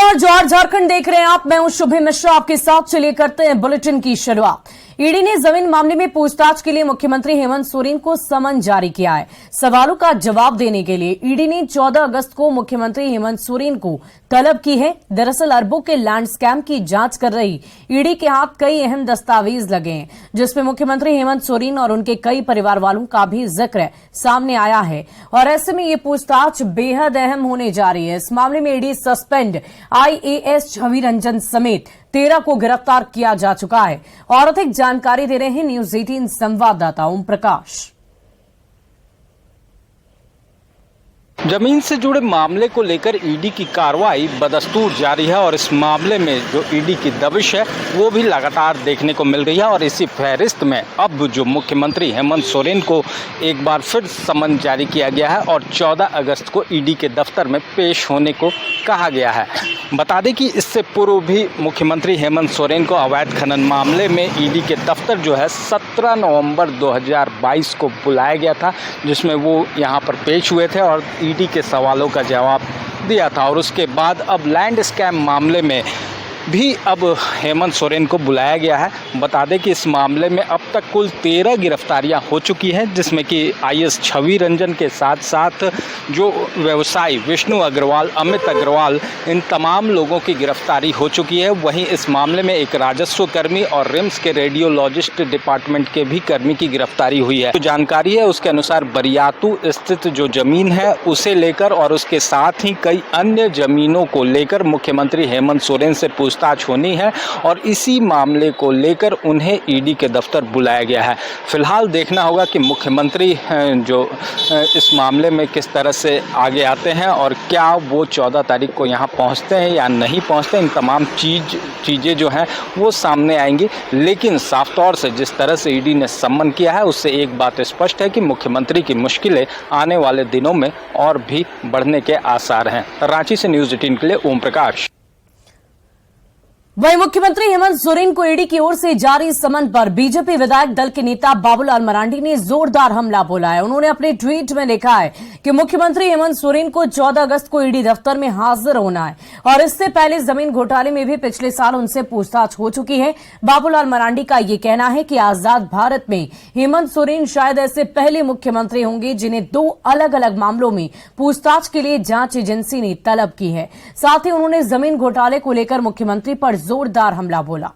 और जौहर झारखंड देख रहे हैं आप। मैं हूं शुभे मिश्रा आपके साथ। चलिए करते हैं बुलेटिन की शुरुआत। ईडी ने जमीन मामले में पूछताछ के लिए मुख्यमंत्री हेमंत सोरेन को समन जारी किया है। सवालों का जवाब देने के लिए ईडी ने 14 अगस्त को मुख्यमंत्री हेमंत सोरेन को तलब की है। दरअसल अरबों के लैंड स्कैम की जांच कर रही ईडी के हाथ कई अहम दस्तावेज लगे हैं, जिसमें मुख्यमंत्री हेमंत सोरेन और उनके कई परिवार वालों का भी जिक्र सामने आया है और ऐसे में ये पूछताछ बेहद अहम होने जा रही है। इस मामले में ED suspend IAS Chhavi Ranjan समेत 13 को गिरफ्तार किया जा चुका है। और अधिक जानकारी दे रहे हैं न्यूज 18 संवाददाता ओम प्रकाश। जमीन से जुड़े मामले को लेकर ईडी की कार्रवाई बदस्तूर जारी है और इस मामले में जो ईडी की दबिश है वो भी लगातार देखने को मिल रही है। और इसी फहरिस्त में अब जो मुख्यमंत्री हेमंत सोरेन को एक बार फिर समन जारी किया गया है और 14 अगस्त को ईडी के दफ्तर में पेश होने को कहा गया है। बता दें कि इससे पूर्व भी मुख्यमंत्री हेमंत सोरेन को अवैध खनन मामले में ईडी के दफ्तर जो है 17 नवंबर 2022 को बुलाया गया था, जिसमें वो यहाँ पर पेश हुए थे और ईडी के सवालों का जवाब दिया था। और उसके बाद अब लैंड स्कैम मामले में भी अब हेमंत सोरेन को बुलाया गया है। बता दें कि इस मामले में अब तक कुल 13 गिरफ्तारियां हो चुकी हैं, जिसमें कि IAS छवि रंजन के साथ साथ जो व्यवसायी विष्णु अग्रवाल, अमित अग्रवाल, इन तमाम लोगों की गिरफ्तारी हो चुकी है। वहीं इस मामले में एक राजस्व कर्मी और रिम्स के रेडियोलॉजिस्ट डिपार्टमेंट के भी कर्मी की गिरफ्तारी हुई है। जो जानकारी है उसके अनुसार बरियातू स्थित जो जमीन है उसे लेकर और उसके साथ ही कई अन्य जमीनों को लेकर मुख्यमंत्री हेमंत सोरेन से पूछताछ होनी है और इसी मामले को लेकर उन्हें ईडी के दफ्तर बुलाया गया है। फिलहाल देखना होगा कि मुख्यमंत्री जो इस मामले में किस तरह से आगे आते हैं और क्या वो 14 तारीख को यहाँ पहुँचते हैं या नहीं पहुँचते। इन तमाम चीज़ें जो हैं वो सामने आएंगी। लेकिन साफ तौर से जिस तरह से ईडी ने सम्मन किया है उससे एक बात स्पष्ट है कि मुख्यमंत्री की मुश्किलें आने वाले दिनों में और भी बढ़ने के आसार हैं। रांची से न्यूज 18 के लिए ओम प्रकाश। वहीं मुख्यमंत्री हेमंत सोरेन को ईडी की ओर से जारी समन पर बीजेपी विधायक दल के नेता बाबूलाल मरांडी ने जोरदार हमला बोला है। उन्होंने अपने ट्वीट में लिखा है कि मुख्यमंत्री हेमंत सोरेन को 14 अगस्त को ईडी दफ्तर में हाजिर होना है और इससे पहले जमीन घोटाले में भी पिछले साल उनसे पूछताछ हो चुकी है। बाबूलाल मरांडी का ये कहना है कि आजाद भारत में हेमंत सोरेन शायद ऐसे पहले मुख्यमंत्री होंगे जिन्हें 2 अलग अलग मामलों में पूछताछ के लिए जांच एजेंसी ने तलब की है। साथ ही उन्होंने जमीन घोटाले को लेकर मुख्यमंत्री पर जोरदार हमला बोला।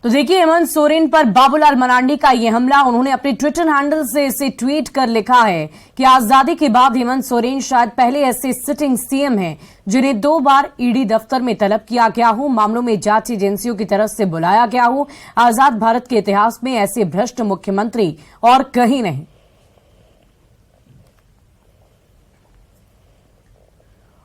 तो देखिए हेमंत सोरेन पर बाबूलाल मरांडी का यह हमला। उन्होंने अपने ट्विटर हैंडल से इसे ट्वीट कर लिखा है कि आजादी के बाद हेमंत सोरेन शायद पहले ऐसे सिटिंग सीएम हैं जिन्हें 2 बार ईडी दफ्तर में तलब किया गया हो, मामलों में जांच एजेंसियों की तरफ से बुलाया गया हो। आजाद भारत के इतिहास में ऐसे भ्रष्ट मुख्यमंत्री और कहीं नहीं।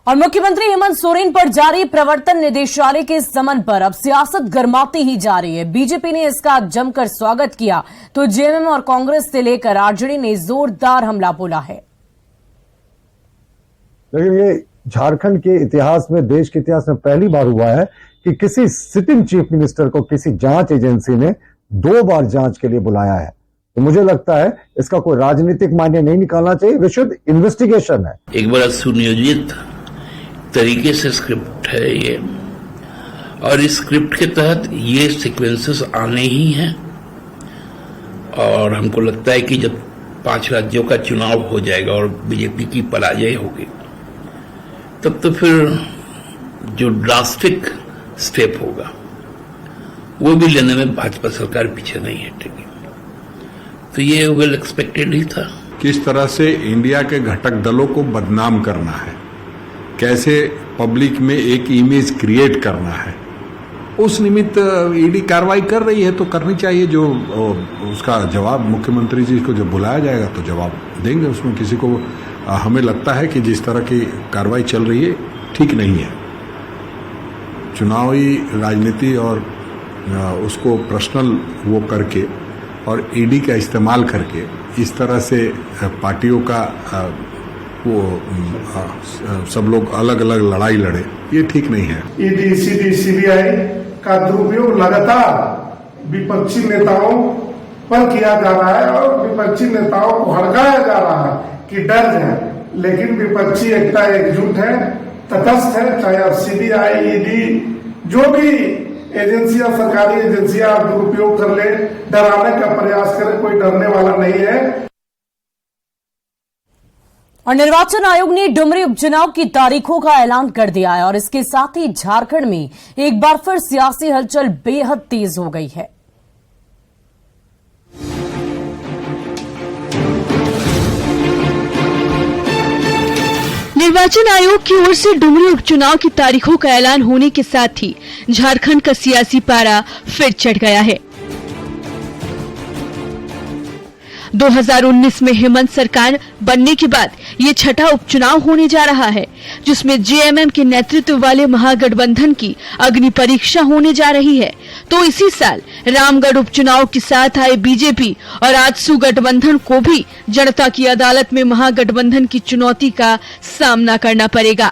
और मुख्यमंत्री हेमंत सोरेन पर जारी प्रवर्तन निदेशालय के समन पर अब सियासत गर्माती ही जा रही है। बीजेपी ने इसका जमकर स्वागत किया तो जेएमएम और कांग्रेस से लेकर आरजेडी ने जोरदार हमला बोला है। लेकिन ये झारखंड के इतिहास में, देश के इतिहास में पहली बार हुआ है कि किसी सिटिंग चीफ मिनिस्टर को किसी जांच एजेंसी ने 2 बार जांच के लिए बुलाया है। तो मुझे लगता है इसका कोई राजनीतिक मायने नहीं निकालना चाहिए। विशुद्ध इन्वेस्टिगेशन है। एक बड़ा सुनियोजित तरीके से स्क्रिप्ट है ये, और इस स्क्रिप्ट के तहत ये सीक्वेंसेस आने ही हैं। और हमको लगता है कि जब 5 राज्यों का चुनाव हो जाएगा और बीजेपी की पराजय होगी, तब तो फिर जो ड्रास्टिक स्टेप होगा वो भी लेने में भाजपा सरकार पीछे नहीं हटेगी। तो ये वेल एक्सपेक्टेड ही था। किस तरह से इंडिया के घटक दलों को बदनाम करना है, कैसे पब्लिक में एक इमेज क्रिएट करना है, उस निमित्त ईडी कार्रवाई कर रही है तो करनी चाहिए। जो उसका जवाब मुख्यमंत्री जी को जब बुलाया जाएगा तो जवाब देंगे। उसमें किसी को हमें लगता है कि जिस तरह की कार्रवाई चल रही है ठीक नहीं है। चुनावी राजनीति और उसको पर्सनल वो करके और ईडी का इस्तेमाल करके इस तरह से पार्टियों का वो सब लोग अलग अलग लड़ाई लड़े, ये ठीक नहीं है। ईडी, सीडी, सीबीआई का दुरुपयोग लगातार विपक्षी नेताओं पर किया जा रहा है और विपक्षी नेताओं को हड़काया जा रहा है कि डर जाए, लेकिन विपक्षी एकता एकजुट है, तटस्थ है। चाहे आप सीबीआई, ईडी, जो भी एजेंसियां, सरकारी एजेंसियां दुरुपयोग कर ले, डराने का प्रयास करे, कोई डरने वाला नहीं है। और निर्वाचन आयोग ने डुमरी उपचुनाव की तारीखों का ऐलान कर दिया है और इसके साथ ही झारखंड में एक बार फिर सियासी हलचल बेहद तेज हो गई है। निर्वाचन आयोग की ओर से डुमरी उपचुनाव की तारीखों का ऐलान होने के साथ ही झारखंड का सियासी पारा फिर चढ़ गया है। 2019 में हेमंत सरकार बनने के बाद ये छठा उपचुनाव होने जा रहा है, जिसमें जेएमएम के नेतृत्व वाले महागठबंधन की अग्नि परीक्षा होने जा रही है। तो इसी साल रामगढ़ उपचुनाव के साथ आए बीजेपी और आजसू गठबंधन को भी जनता की अदालत में महागठबंधन की चुनौती का सामना करना पड़ेगा।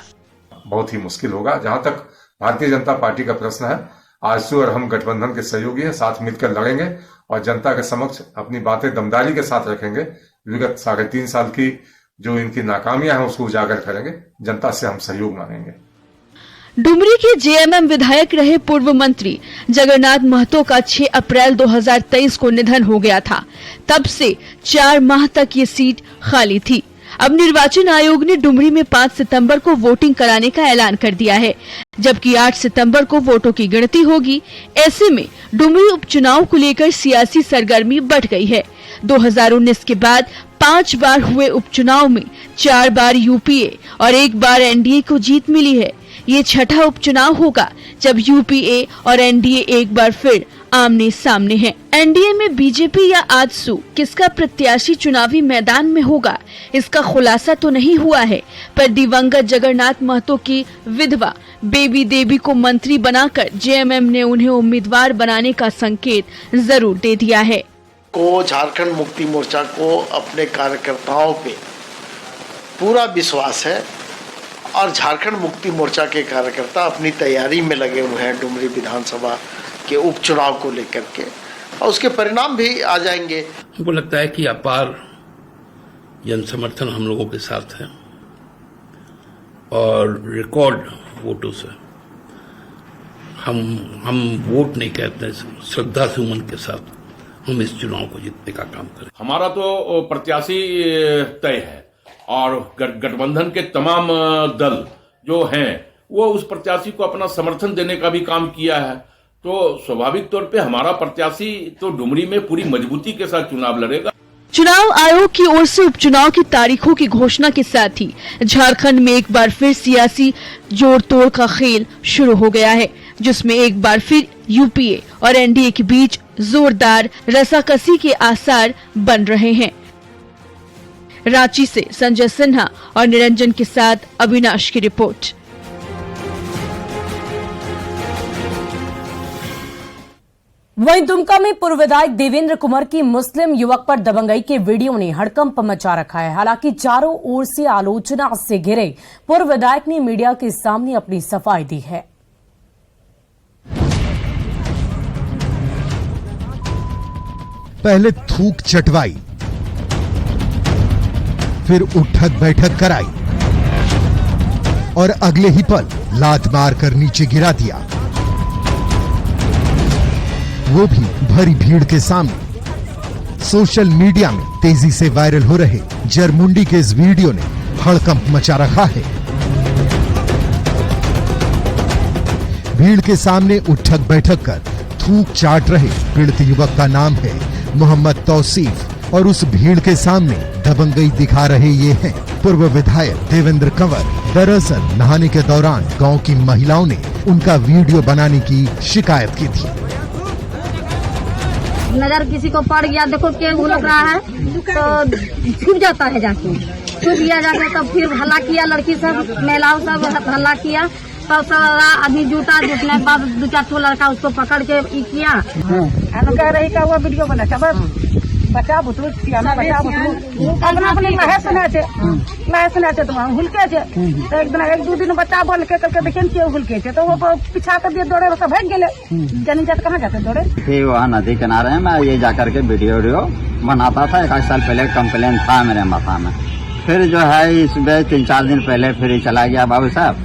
बहुत ही मुश्किल होगा। जहां तक भारतीय जनता पार्टी का प्रश्न है, आजसू और हम गठबंधन के सहयोगी हैं, साथ मिलकर लड़ेंगे और जनता के समक्ष अपनी बातें दमदारी के साथ रखेंगे। विगत 3.5 साल की जो इनकी नाकामियां हैं उसको उजागर करेंगे। जनता से हम सहयोग मांगेंगे। डुमरी के जेएमएम विधायक रहे पूर्व मंत्री जगन्नाथ महतो का 6 अप्रैल 2023 को निधन हो गया था। तब से 4 माह तक ये सीट खाली थी। अब निर्वाचन आयोग ने डुमरी में 5 सितंबर को वोटिंग कराने का ऐलान कर दिया है, जबकि 8 सितंबर को वोटों की गिनती होगी। ऐसे में डुमरी उपचुनाव को लेकर सियासी सरगर्मी बढ़ गई है। 2019 के बाद 5 बार हुए उपचुनाव में 4 बार यूपीए और 1 बार एनडीए को जीत मिली है। ये छठा उपचुनाव होगा जब यूपीए और एनडीए एक बार फिर आमने सामने हैं। एनडीए में बीजेपी या आजसू किसका प्रत्याशी चुनावी मैदान में होगा, इसका खुलासा तो नहीं हुआ है, पर दिवंगत जगन्नाथ महतो की विधवा बेबी देवी को मंत्री बनाकर जेएमएम ने उन्हें उम्मीदवार बनाने का संकेत जरूर दे दिया है। को झारखंड मुक्ति मोर्चा को अपने कार्यकर्ताओं पे पूरा विश्वास है और झारखंड मुक्ति मोर्चा के कार्यकर्ता अपनी तैयारी में लगे हुए हैं डुमरी विधानसभा के उपचुनाव को लेकर के, और उसके परिणाम भी आ जाएंगे। हमको लगता है कि अपार जन समर्थन हम लोगों के साथ है और रिकॉर्ड वोटों से हम वोट नहीं कहते, श्रद्धा सुमन के साथ हम इस चुनाव को जीतने का काम करें। हमारा तो प्रत्याशी तय है और गठबंधन के तमाम दल जो हैं वो उस प्रत्याशी को अपना समर्थन देने का भी काम किया है। तो स्वाभाविक तौर पे हमारा प्रत्याशी तो डुमरी में पूरी मजबूती के साथ चुनाव लड़ेगा। चुनाव आयोग की ओर से उपचुनाव की तारीखों की घोषणा के साथ ही झारखंड में एक बार फिर सियासी जोड़ तोड़ का खेल शुरू हो गया है, जिसमें एक बार फिर यूपीए और एनडीए के बीच जोरदार रसाकसी के आसार बन रहे हैं। रांची से संजय सिन्हा और निरंजन के साथ अविनाश की रिपोर्ट। वहीं दुमका में पूर्व विधायक देवेंद्र कुमार की मुस्लिम युवक पर दबंगई के वीडियो ने हड़कंप मचा रखा है। हालांकि चारों ओर से आलोचना से घिरे पूर्व विधायक ने मीडिया के सामने अपनी सफाई दी है। पहले थूक चटवाई, फिर उठक बैठक कराई और अगले ही पल लात मार कर नीचे गिरा दिया, वो भी भरी भीड़ के सामने। सोशल मीडिया में तेजी से वायरल हो रहे जरमुंडी के इस वीडियो ने हड़कंप मचा रखा है। भीड़ के सामने उठक बैठक कर थूक चाट रहे पीड़ित युवक का नाम है मोहम्मद तौसीफ और उस भीड़ के सामने दबंगई दिखा रहे ये हैं पूर्व विधायक देवेंद्र कंवर। दरअसल नहाने के दौरान गांव की महिलाओं ने उनका वीडियो बनाने की शिकायत की थी। नजर किसी को पड़ गया, देखो के उलट रहा है तो छुप जाता है, जाके छुप गया, जाके तब फिर हल्ला किया, लड़की सब महिलाओं सब हल्ला किया, तब सब आदमी जूता जुटने बाद 2-4 लड़का उसको पकड़ के किया। कह रही का वो वीडियो बना बच्चा बुतरू सियाना बच्चा बुतरू अपना अपने नहे सुने तो हुलके छे तो एक दू दिन बच्चा बोल के करके देखें कि हुलके छे तो वो पीछा कर दिए दौड़े तो भाग गेले जानी जात कहाँ जाते दौड़े। फिर वहाँ नदी किनारे मैं ये जाकर के वीडियो बनाता था। 1 साल पहले कंप्लेन था मेरे माथा में। फिर जो है इसमें 3-4 दिन पहले फिर ही चला गया बाबू साहब,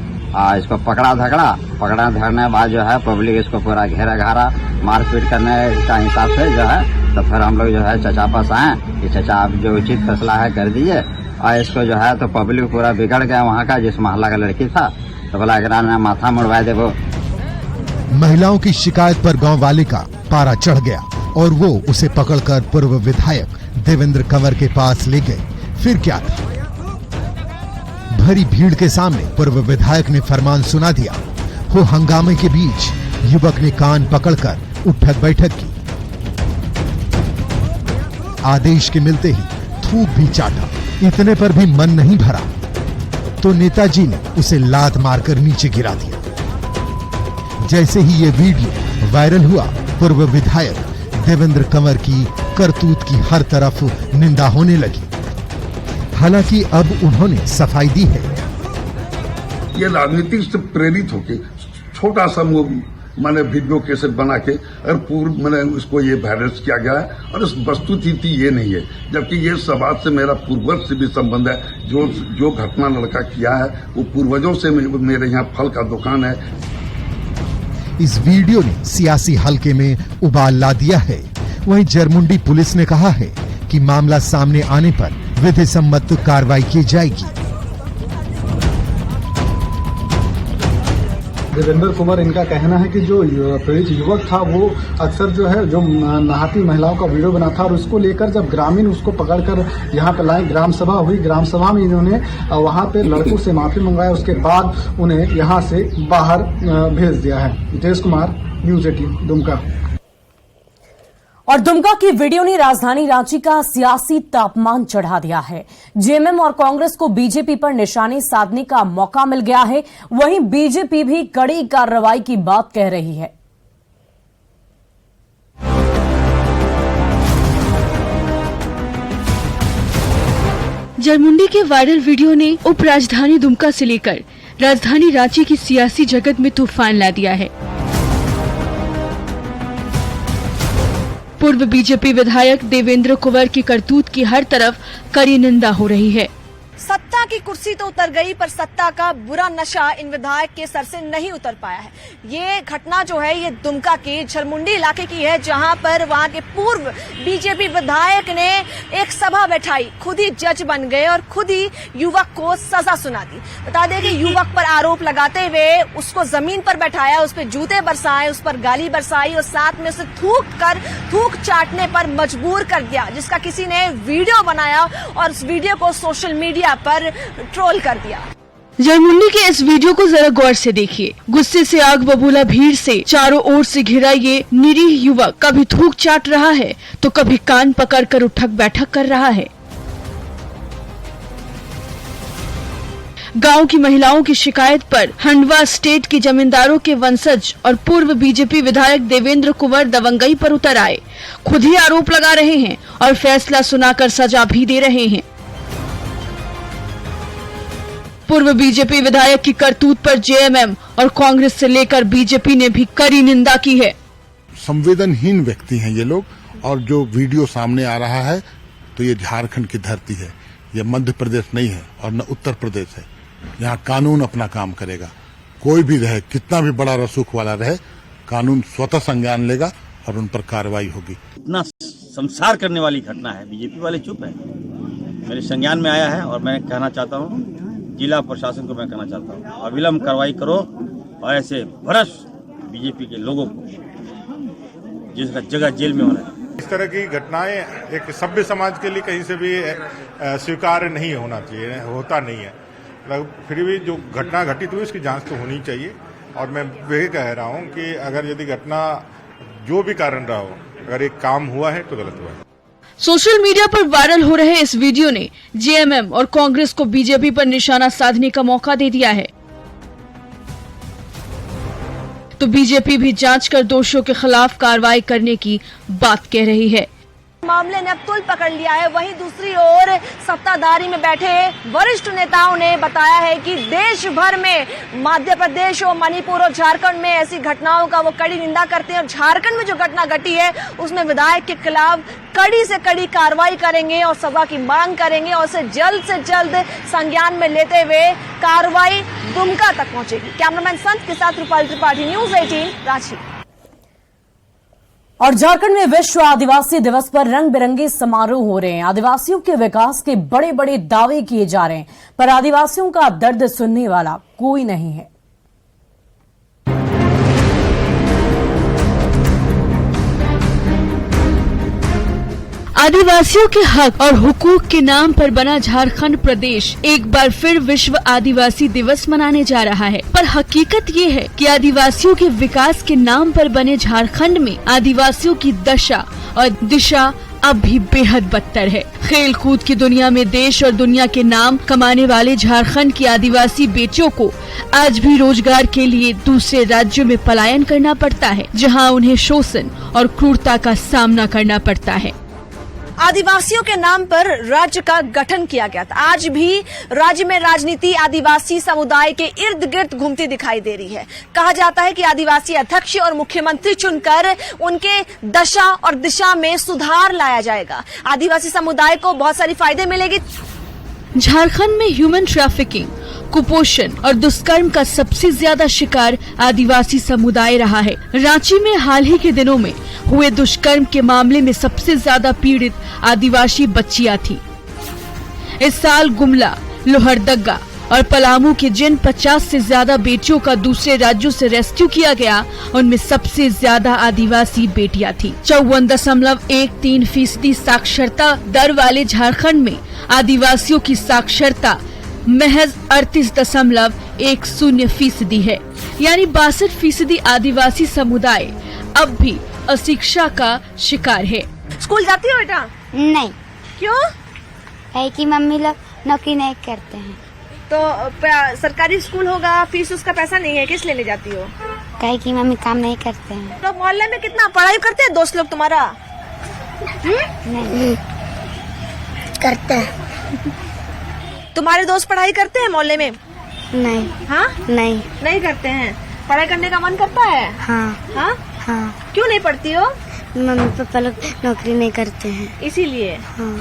इसको पकड़ा धरने के बाद जो है पब्लिक इसको पूरा घेरा घारा मारपीट करने का हिसाब से जो है तो फिर हम लोग जो है चचा पास आए कि चचा आप जो उचित फैसला है कर दीजिए। और इसको जो है तो पब्लिक पूरा बिगड़ गया वहाँ का, जिस मोहल्ला का लड़की था तो बोला अगर माथा मुड़वा दे। वो महिलाओं की शिकायत पर गांव वाले का पारा चढ़ गया और वो उसे पकड़कर पूर्व विधायक देवेंद्र कंवर के पास ले गए। फिर क्या था? भरी भीड़ के सामने पूर्व विधायक ने फरमान सुना दिया। वो हंगामे के बीच युवक ने कान पकड़कर उठक बैठक की। आदेश के मिलते ही थूक भी चाटा। इतने पर भी मन नहीं भरा तो नेताजी ने उसे लात मारकर नीचे गिरा दिया। जैसे ही ये वीडियो वायरल हुआ, पूर्व विधायक देवेंद्र कंवर की करतूत की हर तरफ निंदा होने लगी। हालांकि अब उन्होंने सफाई दी है। ये राजनीति से प्रेरित होके छोटा सा मैंने वीडियो कैसेट बना के और पूर्व मैंने उसको ये वायरल किया गया है और इस वस्तुस्थिति ये नहीं है, जबकि ये समाज से मेरा पूर्वज से भी संबंध है। जो घटना लड़का किया है वो पूर्वजों से मेरे यहाँ फल का दुकान है। इस वीडियो ने सियासी हलके में उबाल ला दिया है। वहीं जरमुंडी पुलिस ने कहा है कि मामला सामने आने पर विधि सम्मत कार्रवाई की जाएगी। देवेंद्र कुमार इनका कहना है कि जो पीड़ित युवक था वो अक्सर जो है जो नहाती महिलाओं का वीडियो बना था और उसको लेकर जब ग्रामीण उसको पकड़कर यहाँ पे लाए, ग्राम सभा हुई, ग्राम सभा में इन्होंने वहाँ पे लड़कों से माफी मंगवाया। उसके बाद उन्हें यहाँ से बाहर भेज दिया है। हितेश कुमार, न्यूज 18 दुमका। और दुमका की वीडियो ने राजधानी रांची का सियासी तापमान चढ़ा दिया है। जेएमएम और कांग्रेस को बीजेपी पर निशाने साधने का मौका मिल गया है। वहीं बीजेपी भी कड़ी कार्रवाई की बात कह रही है। जरमुंडी के वायरल वीडियो ने उप राजधानी दुमका से लेकर राजधानी रांची की सियासी जगत में तूफान ला दिया है। पूर्व बीजेपी विधायक देवेंद्र कुंवर की करतूत की हर तरफ कड़ी निंदा हो रही है। सत्ता की कुर्सी तो उतर गई पर सत्ता का बुरा नशा इन विधायक के सर से नहीं उतर पाया है। ये घटना जो है ये दुमका के जरमुंडी इलाके की है, जहां पर वहां के पूर्व बीजेपी विधायक ने एक सभा बैठाई, खुद ही जज बन गए और खुद ही युवक को सजा सुना दी। बता दें कि युवक पर आरोप लगाते हुए उसको जमीन पर बैठाया, उस पर जूते बरसाए, उस पर गाली बरसाई और साथ में उसे थूक चाटने पर मजबूर कर दिया, जिसका किसी ने वीडियो बनाया और उस वीडियो को सोशल मीडिया पर ट्रोल कर दिया। जरमुंडी के इस वीडियो को जरा गौर से देखिए। गुस्से से आग बबूला भीड़ से चारों ओर से घिरा ये निरीह युवक कभी थूक चाट रहा है तो कभी कान पकड़कर उठक बैठक कर रहा है। गांव की महिलाओं की शिकायत पर हंडवा स्टेट के जमींदारों के वंशज और पूर्व बीजेपी विधायक देवेंद्र कुंवर दबंगई पर उतर आए, खुद ही आरोप लगा रहे हैं और फैसला सुनाकर सजा भी दे रहे हैं। पूर्व बीजेपी विधायक की करतूत पर जेएमएम और कांग्रेस से लेकर बीजेपी ने भी कड़ी निंदा की है। संवेदनहीन व्यक्ति हैं ये लोग, और जो वीडियो सामने आ रहा है तो ये झारखंड की धरती है, ये मध्य प्रदेश नहीं है और न उत्तर प्रदेश है। यहाँ कानून अपना काम करेगा, कोई भी रहे, कितना भी बड़ा रसूख वाला रहे, कानून स्वतः संज्ञान लेगा और उन पर कार्रवाई होगी। इतना संसार करने वाली घटना है, बीजेपी वाले चुप है। मेरे संज्ञान में आया है और मैं कहना चाहता हूँ, जिला प्रशासन को मैं कहना चाहता हूँ, अविलंब कार्रवाई करो और ऐसे भ्रष्ट बीजेपी के लोगों को जिसका जगह जेल में होना है। इस तरह की घटनाएं एक सभ्य समाज के लिए कहीं से भी स्वीकार्य नहीं होना चाहिए, होता नहीं है। फिर भी जो घटना घटित हुई उसकी जांच तो होनी चाहिए, और मैं वही कह रहा हूँ कि अगर यदि घटना जो भी कारण रहा हो, अगर एक काम हुआ है तो गलत हुआ है। सोशल मीडिया पर वायरल हो रहे इस वीडियो ने जेएमएम और कांग्रेस को बीजेपी पर निशाना साधने का मौका दे दिया है, तो बीजेपी भी जांच कर दोषियों के खिलाफ कार्रवाई करने की बात कह रही है। मामले ने अब तुल पकड़ लिया है। वहीं दूसरी ओर सत्ताधारी में बैठे वरिष्ठ नेताओं ने बताया है कि देश भर में मध्य प्रदेश और मणिपुर और झारखंड में ऐसी घटनाओं का वो कड़ी निंदा करते हैं और झारखंड में जो घटना घटी है उसमें विधायक के खिलाफ कड़ी से कड़ी कार्रवाई करेंगे और सजा की मांग करेंगे और उसे जल्द से जल्द संज्ञान में लेते हुए कार्रवाई दुमका तक पहुंचेगी। कैमरामैन संत के साथ रूपाली त्रिपाठी, न्यूज़ 18 रांची। और झारखंड में विश्व आदिवासी दिवस पर रंग बिरंगे समारोह हो रहे हैं। आदिवासियों के विकास के बड़े बड़े दावे किए जा रहे हैं, पर आदिवासियों का दर्द सुनने वाला कोई नहीं है। आदिवासियों के हक और हुकूक के नाम पर बना झारखंड प्रदेश एक बार फिर विश्व आदिवासी दिवस मनाने जा रहा है, पर हकीकत ये है कि आदिवासियों के विकास के नाम पर बने झारखंड में आदिवासियों की दशा और दिशा अब भी बेहद बदतर है। खेल कूद की दुनिया में देश और दुनिया के नाम कमाने वाले झारखंड की आदिवासी बेटियों को आज भी रोजगार के लिए दूसरे राज्यों में पलायन करना पड़ता है, जहां उन्हें शोषण और क्रूरता का सामना करना पड़ता है। आदिवासियों के नाम पर राज्य का गठन किया गया था। आज भी राज्य में राजनीति आदिवासी समुदाय के इर्द गिर्द घूमती दिखाई दे रही है। कहा जाता है कि आदिवासी अध्यक्ष और मुख्यमंत्री चुनकर उनके दशा और दिशा में सुधार लाया जाएगा। आदिवासी समुदाय को बहुत सारी फायदे मिलेगी। झारखंड में ह्यूमन ट्रैफिकिंग, कुपोषण और दुष्कर्म का सबसे ज्यादा शिकार आदिवासी समुदाय रहा है। रांची में हाल ही के दिनों में हुए दुष्कर्म के मामले में सबसे ज्यादा पीड़ित आदिवासी बच्चियां थी। इस साल गुमला, लोहरदगा और पलामू के जिन 50 से ज्यादा बेटियों का दूसरे राज्यों से रेस्क्यू किया गया, उनमें सबसे ज्यादा आदिवासी बेटियां थी। 54.13% साक्षरता दर वाले झारखंड में आदिवासियों की साक्षरता महज 38.10% है, यानी 62% आदिवासी समुदाय अब भी अशिक्षा का शिकार है। स्कूल जाती हो बेटा? नहीं। क्यों? है कि मम्मी लोग नौकरी नहीं करते हैं। तो सरकारी स्कूल होगा, फीस उसका पैसा नहीं है, किस लेने जाती हो? कहे कि मम्मी काम नहीं करते हैं। तो मोहल्ले में कितना पढ़ाई करते हैं दोस्त लोग तुम्हारा? नहीं करते हैं। तुम्हारे दोस्त पढ़ाई करते हैं मोहल्ले में? नहीं। हाँ? नहीं करते हैं। पढ़ाई करने का मन करता है? हाँ। हाँ? हाँ। क्यों नहीं पढ़ती हो? मम्मी पापा लोग नौकरी नहीं करते हैं, इसीलिए। हाँ।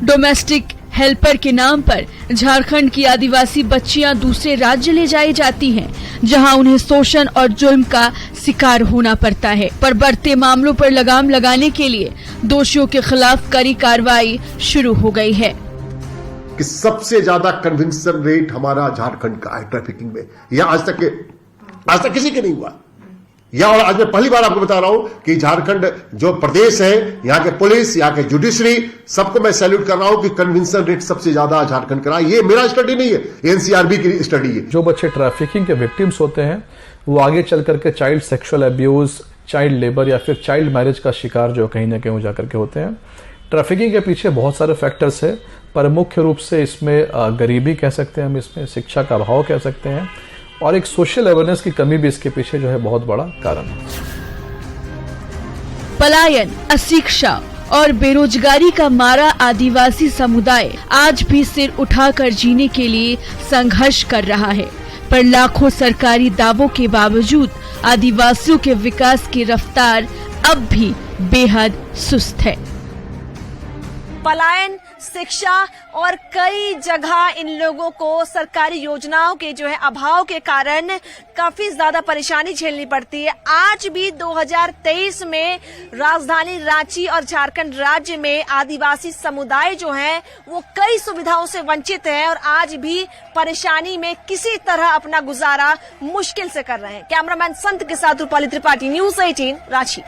डोमेस्टिक हेल्पर के नाम पर झारखंड की आदिवासी बच्चियां दूसरे राज्य ले जाई जाती हैं, जहां उन्हें शोषण और जुल्म का शिकार होना पड़ता है। पर बढ़ते मामलों पर लगाम लगाने के लिए दोषियों के खिलाफ कड़ी कार्रवाई शुरू हो गई है। कि सबसे ज्यादा कन्विक्शन रेट हमारा झारखंड का है ट्रैफिकिंग में। यह आज तक किसी के नहीं हुआ। या और आज मैं पहली बार आपको बता रहा हूं कि झारखंड जो प्रदेश है, यहाँ के पुलिस, यहाँ के जुडिशरी, सबको मैं सैल्यूट कर रहा हूं कि कन्विक्शन रेट सबसे ज्यादा झारखंड का। ये मेरा स्टडी नहीं है, एनसीआरबी की स्टडी है। जो बच्चे ट्रैफिकिंग के विक्टिम्स होते हैं वो आगे चल करके child sexual abuse, child labour या फिर चाइल्ड मैरिज का शिकार जो कहीं ना कहीं जाकर के होते हैं। ट्रैफिकिंग के पीछे बहुत सारे फैक्टर्स है, पर मुख्य रूप से इसमें गरीबी कह सकते हैं हम, इसमें शिक्षा का अभाव कह सकते हैं, और एक सोशल अवेयरनेस की कमी भी इसके पीछे जो है बहुत बड़ा कारण है। पलायन, अशिक्षा और बेरोजगारी का मारा आदिवासी समुदाय आज भी सिर उठाकर जीने के लिए संघर्ष कर रहा है, पर लाखों सरकारी दावों के बावजूद आदिवासियों के विकास की रफ्तार अब भी बेहद सुस्त है। पलायन, शिक्षा और कई जगह इन लोगों को सरकारी योजनाओं के जो है अभाव के कारण काफी ज्यादा परेशानी झेलनी पड़ती है। आज भी 2023 में राजधानी रांची और झारखंड राज्य में आदिवासी समुदाय जो है वो कई सुविधाओं से वंचित है और आज भी परेशानी में किसी तरह अपना गुजारा मुश्किल से कर रहे हैं। कैमरामैन संत के साथ रूपाली त्रिपाठी, न्यूज़ 18 रांची।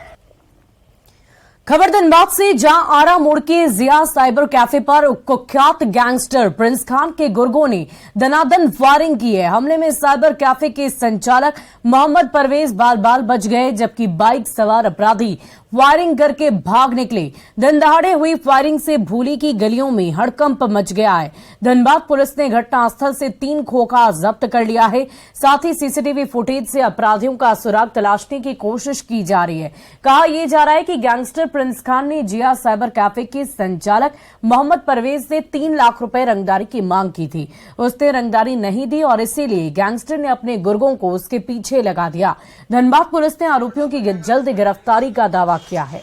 खबर धनबाद से, जहां आरा मोड़ के जिया साइबर कैफे पर कुख्यात गैंगस्टर प्रिंस खान के गुर्गों ने दनादन फायरिंग की है। हमले में साइबर कैफे के संचालक मोहम्मद परवेज बाल बाल बच गए, जबकि बाइक सवार अपराधी फायरिंग करके भाग निकले। दिन दहाड़े हुई फायरिंग से भूली की गलियों में हड़कंप मच गया है। धनबाद पुलिस ने घटनास्थल से 3 खोखा जब्त कर लिया है। साथ ही सीसीटीवी फुटेज से अपराधियों का सुराग तलाशने की कोशिश की जा रही है। कहा यह जा रहा है कि गैंगस्टर प्रिंस खान ने जिया साइबर कैफे के संचालक मोहम्मद परवेज से 3 लाख रुपए रंगदारी की मांग की थी। उसने रंगदारी नहीं दी और इसीलिए गैंगस्टर ने अपने गुर्गों को उसके पीछे लगा दिया। धनबाद पुलिस ने आरोपियों की जल्द गिरफ्तारी का दावा किया है।